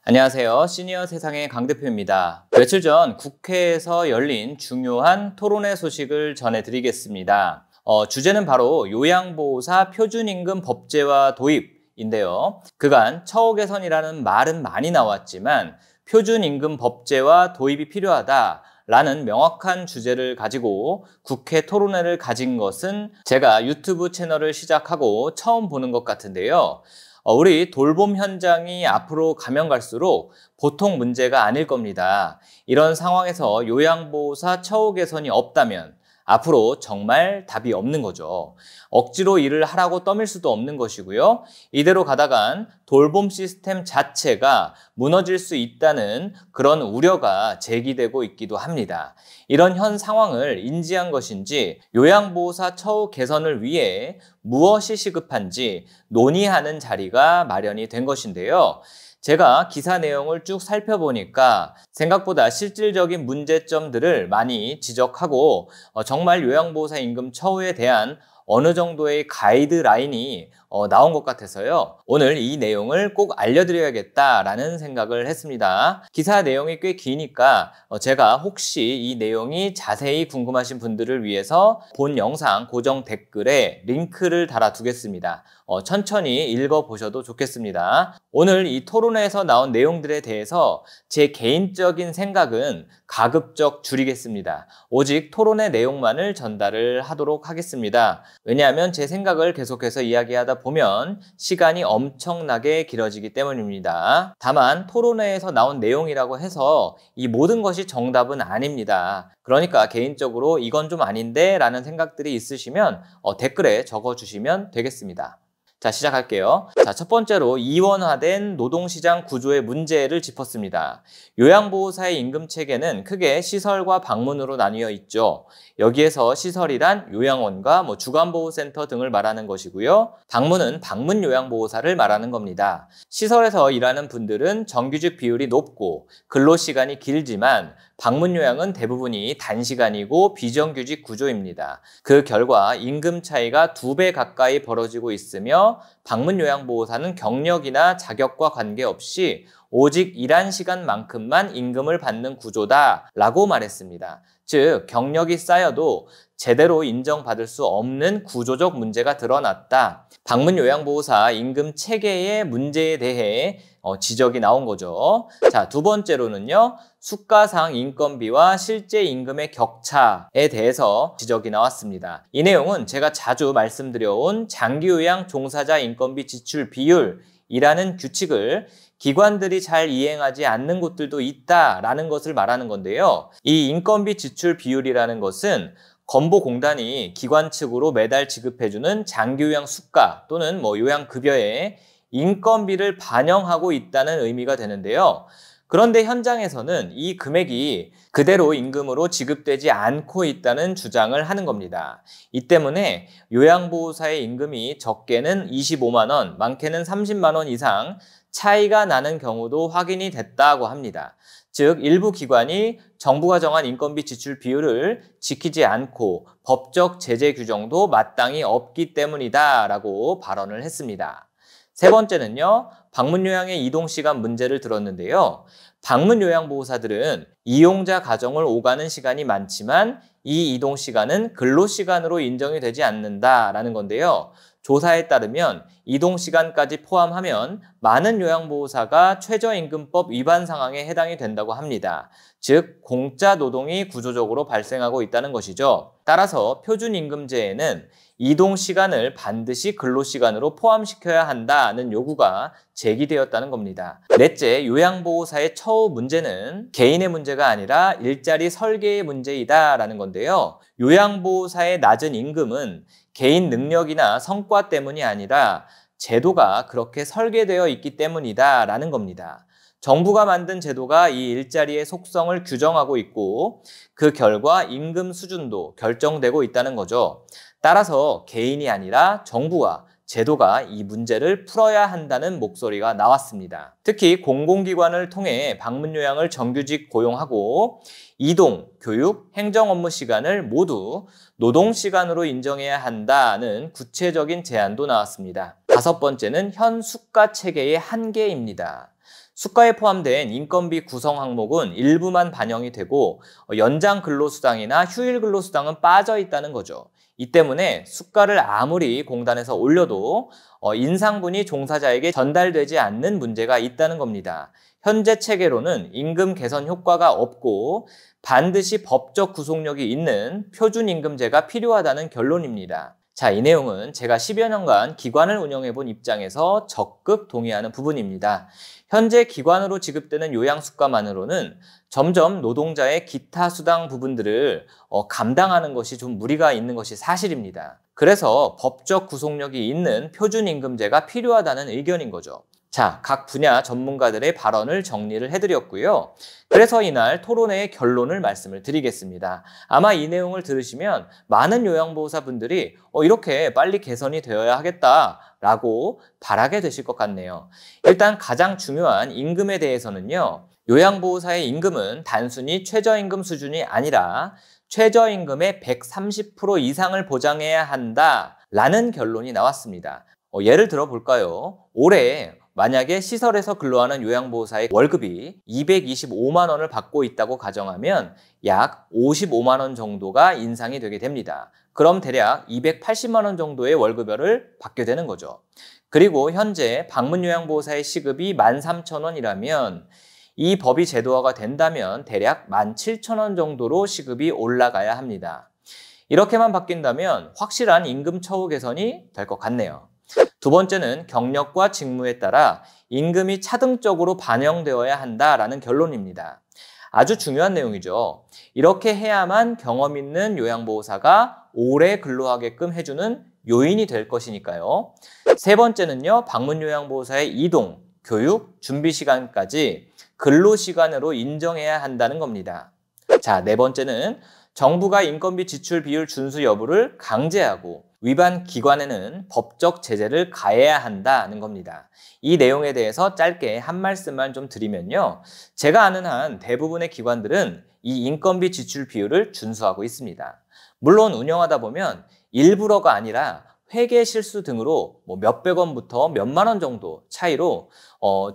안녕하세요. 시니어 세상의 강 대표입니다. 며칠 전 국회에서 열린 중요한 토론회 소식을 전해드리겠습니다. 주제는 바로 요양보호사 표준임금 법제화 도입인데요. 그간 처우 개선이라는 말은 많이 나왔지만 표준임금 법제화 도입이 필요하다라는 명확한 주제를 가지고 국회 토론회를 가진 것은 제가 유튜브 채널을 시작하고 처음 보는 것 같은데요. 우리 돌봄 현장이 앞으로 가면 갈수록 보통 문제가 아닐 겁니다. 이런 상황에서 요양보호사 처우 개선이 없다면 앞으로 정말 답이 없는 거죠. 억지로 일을 하라고 떠밀 수도 없는 것이고요. 이대로 가다간 돌봄 시스템 자체가 무너질 수 있다는 그런 우려가 제기되고 있기도 합니다. 이런 현 상황을 인지한 것인지 요양보호사 처우 개선을 위해 무엇이 시급한지 논의하는 자리가 마련이 된 것인데요. 제가 기사 내용을 쭉 살펴보니까 생각보다 실질적인 문제점들을 많이 지적하고 정말 요양보호사 임금 처우에 대한 어느 정도의 가이드라인이 나온 것 같아서요. 오늘 이 내용을 꼭 알려드려야겠다라는 생각을 했습니다. 기사 내용이 꽤 기니까 제가 혹시 이 내용이 자세히 궁금하신 분들을 위해서 본 영상 고정 댓글에 링크를 달아두겠습니다. 천천히 읽어보셔도 좋겠습니다. 오늘 이 토론회에서 나온 내용들에 대해서 제 개인적인 생각은 가급적 줄이겠습니다. 오직 토론회 내용만을 전달을 하도록 하겠습니다. 왜냐하면 제 생각을 계속해서 이야기하다 보면 시간이 엄청나게 길어지기 때문입니다. 다만 토론회에서 나온 내용이라고 해서 이 모든 것이 정답은 아닙니다. 그러니까 개인적으로 이건 좀 아닌데 라는 생각들이 있으시면 댓글에 적어주시면 되겠습니다. 자, 시작할게요. 자, 첫 번째로 이원화된 노동시장 구조의 문제를 짚었습니다. 요양보호사의 임금 체계는 크게 시설과 방문으로 나뉘어 있죠. 여기에서 시설이란 요양원과 주간보호센터 등을 말하는 것이고요. 방문은 방문 요양보호사를 말하는 겁니다. 시설에서 일하는 분들은 정규직 비율이 높고 근로시간이 길지만 방문 요양은 대부분이 단시간이고 비정규직 구조입니다. 그 결과 임금 차이가 2배 가까이 벌어지고 있으며 방문 요양보호사는 경력이나 자격과 관계없이 오직 일한 시간만큼만 임금을 받는 구조다라고 말했습니다. 즉, 경력이 쌓여도 제대로 인정받을 수 없는 구조적 문제가 드러났다. 방문 요양보호사 임금 체계의 문제에 대해 지적이 나온 거죠. 자, 두 번째로는요. 수가상 인건비와 실제 임금의 격차에 대해서 지적이 나왔습니다. 이 내용은 제가 자주 말씀드려온 장기요양 종사자 인건비 지출 비율이라는 규칙을 기관들이 잘 이행하지 않는 곳들도 있다라는 것을 말하는 건데요. 이 인건비 지출 비율이라는 것은 건보공단이 기관 측으로 매달 지급해주는 장기요양 수가 또는 요양급여에 인건비를 반영하고 있다는 의미가 되는데요. 그런데 현장에서는 이 금액이 그대로 임금으로 지급되지 않고 있다는 주장을 하는 겁니다. 이 때문에 요양보호사의 임금이 적게는 25만 원, 많게는 30만 원 이상 차이가 나는 경우도 확인이 됐다고 합니다. 즉, 일부 기관이 정부가 정한 인건비 지출 비율을 지키지 않고 법적 제재 규정도 마땅히 없기 때문이다라고 발언을 했습니다. 세 번째는요, 방문 요양의 이동 시간 문제를 들었는데요. 방문 요양보호사들은 이용자 가정을 오가는 시간이 많지만 이 이동 시간은 근로 시간으로 인정이 되지 않는다라는 건데요. 조사에 따르면 이동 시간까지 포함하면 많은 요양보호사가 최저임금법 위반 상황에 해당이 된다고 합니다. 즉, 공짜 노동이 구조적으로 발생하고 있다는 것이죠. 따라서 표준임금제에는 이동 시간을 반드시 근로시간으로 포함시켜야 한다는 요구가 제기되었다는 겁니다. 넷째, 요양보호사의 처우 문제는 개인의 문제가 아니라 일자리 설계의 문제이다라는 건데요. 요양보호사의 낮은 임금은 개인 능력이나 성과 때문이 아니라 제도가 그렇게 설계되어 있기 때문이다라는 겁니다. 정부가 만든 제도가 이 일자리의 속성을 규정하고 있고 그 결과 임금 수준도 결정되고 있다는 거죠. 따라서 개인이 아니라 정부와 제도가 이 문제를 풀어야 한다는 목소리가 나왔습니다. 특히 공공기관을 통해 방문 요양을 정규직 고용하고 이동, 교육, 행정 업무 시간을 모두 노동시간으로 인정해야 한다는 구체적인 제안도 나왔습니다. 다섯 번째는 현 수가 체계의 한계입니다. 수가에 포함된 인건비 구성 항목은 일부만 반영이 되고 연장 근로수당이나 휴일 근로수당은 빠져 있다는 거죠. 이 때문에 수가를 아무리 공단에서 올려도 인상분이 종사자에게 전달되지 않는 문제가 있다는 겁니다. 현재 체계로는 임금 개선 효과가 없고 반드시 법적 구속력이 있는 표준임금제가 필요하다는 결론입니다. 자, 이 내용은 제가 10여 년간 기관을 운영해 본 입장에서 적극 동의하는 부분입니다. 현재 기관으로 지급되는 요양수가만으로는 점점 노동자의 기타 수당 부분들을 감당하는 것이 좀 무리가 있는 것이 사실입니다. 그래서 법적 구속력이 있는 표준임금제가 필요하다는 의견인 거죠. 자, 각 분야 전문가들의 발언을 정리를 해드렸고요. 그래서 이날 토론회의 결론을 말씀을 드리겠습니다. 아마 이 내용을 들으시면 많은 요양보호사분들이 이렇게 빨리 개선이 되어야 하겠다라고 바라게 되실 것 같네요. 일단 가장 중요한 임금에 대해서는요. 요양보호사의 임금은 단순히 최저임금 수준이 아니라 최저임금의 130% 이상을 보장해야 한다라는 결론이 나왔습니다. 예를 들어 볼까요? 올해 만약에 시설에서 근로하는 요양보호사의 월급이 225만 원을 받고 있다고 가정하면 약 55만 원 정도가 인상이 되게 됩니다. 그럼 대략 280만 원 정도의 월급을 받게 되는 거죠. 그리고 현재 방문요양보호사의 시급이 13,000원이라면 이 법이 제도화가 된다면 대략 17,000원 정도로 시급이 올라가야 합니다. 이렇게만 바뀐다면 확실한 임금 처우 개선이 될 것 같네요. 두 번째는 경력과 직무에 따라 임금이 차등적으로 반영되어야 한다라는 결론입니다. 아주 중요한 내용이죠. 이렇게 해야만 경험 있는 요양보호사가 오래 근로하게끔 해주는 요인이 될 것이니까요. 세 번째는요, 방문요양보호사의 이동, 교육, 준비시간까지 근로시간으로 인정해야 한다는 겁니다. 자, 네 번째는 정부가 인건비 지출 비율 준수 여부를 강제하고 위반 기관에는 법적 제재를 가해야 한다는 겁니다. 이 내용에 대해서 짧게 한 말씀만 좀 드리면요. 제가 아는 한 대부분의 기관들은 이 인건비 지출 비율을 준수하고 있습니다. 물론 운영하다 보면 일부러가 아니라 회계 실수 등으로 몇백 원부터 몇만 원 정도 차이로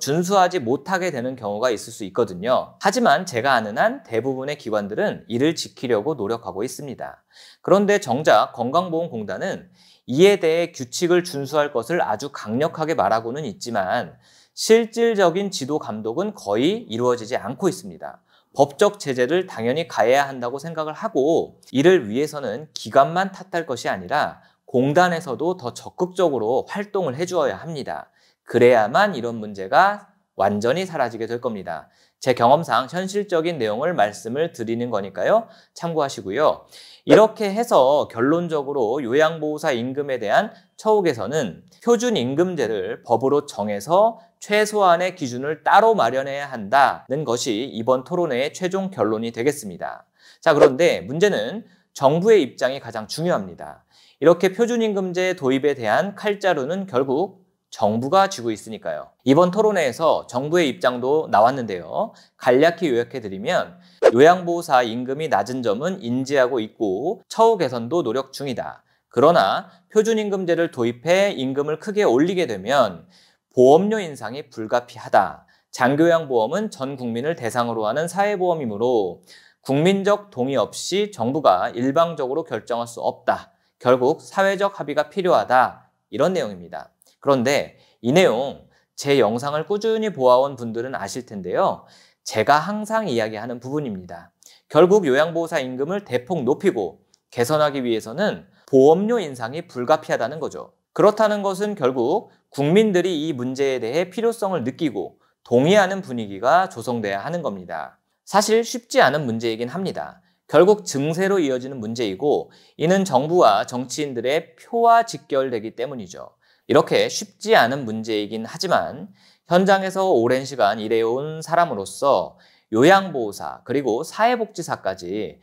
준수하지 못하게 되는 경우가 있을 수 있거든요. 하지만 제가 아는 한 대부분의 기관들은 이를 지키려고 노력하고 있습니다. 그런데 정작 건강보험공단은 이에 대해 규칙을 준수할 것을 아주 강력하게 말하고는 있지만 실질적인 지도 감독은 거의 이루어지지 않고 있습니다. 법적 제재를 당연히 가해야 한다고 생각을 하고 이를 위해서는 기관만 탓할 것이 아니라 공단에서도 더 적극적으로 활동을 해주어야 합니다. 그래야만 이런 문제가 완전히 사라지게 될 겁니다. 제 경험상 현실적인 내용을 말씀을 드리는 거니까요. 참고하시고요. 이렇게 해서 결론적으로 요양보호사 임금에 대한 처우 개선은 표준임금제를 법으로 정해서 최소한의 기준을 따로 마련해야 한다는 것이 이번 토론회의 최종 결론이 되겠습니다. 자, 그런데 문제는 정부의 입장이 가장 중요합니다. 이렇게 표준임금제 도입에 대한 칼자루는 결국 정부가 쥐고 있으니까요. 이번 토론회에서 정부의 입장도 나왔는데요. 간략히 요약해드리면 요양보호사 임금이 낮은 점은 인지하고 있고 처우 개선도 노력 중이다. 그러나 표준임금제를 도입해 임금을 크게 올리게 되면 보험료 인상이 불가피하다. 장교양보험은 전 국민을 대상으로 하는 사회보험이므로 국민적 동의 없이 정부가 일방적으로 결정할 수 없다. 결국 사회적 합의가 필요하다. 이런 내용입니다. 그런데 이 내용 제 영상을 꾸준히 보아온 분들은 아실 텐데요. 제가 항상 이야기하는 부분입니다. 결국 요양보호사 임금을 대폭 높이고 개선하기 위해서는 보험료 인상이 불가피하다는 거죠. 그렇다는 것은 결국 국민들이 이 문제에 대해 필요성을 느끼고 동의하는 분위기가 조성돼야 하는 겁니다. 사실 쉽지 않은 문제이긴 합니다. 결국 증세로 이어지는 문제이고 이는 정부와 정치인들의 표와 직결되기 때문이죠. 이렇게 쉽지 않은 문제이긴 하지만 현장에서 오랜 시간 일해온 사람으로서 요양보호사 그리고 사회복지사까지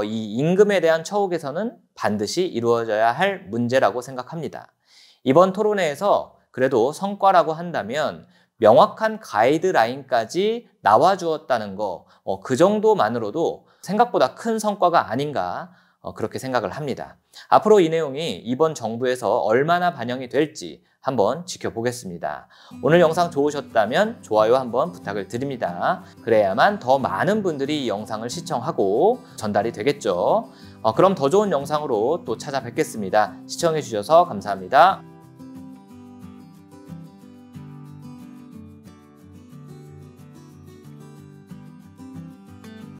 이 임금에 대한 처우 개선은 반드시 이루어져야 할 문제라고 생각합니다. 이번 토론회에서 그래도 성과라고 한다면 명확한 가이드라인까지 나와주었다는 거, 그 정도만으로도 생각보다 큰 성과가 아닌가 그렇게 생각을 합니다. 앞으로 이 내용이 이번 정부에서 얼마나 반영이 될지 한번 지켜보겠습니다. 오늘 영상 좋으셨다면 좋아요 한번 부탁을 드립니다. 그래야만 더 많은 분들이 이 영상을 시청하고 전달이 되겠죠. 그럼 더 좋은 영상으로 또 찾아뵙겠습니다. 시청해 주셔서 감사합니다.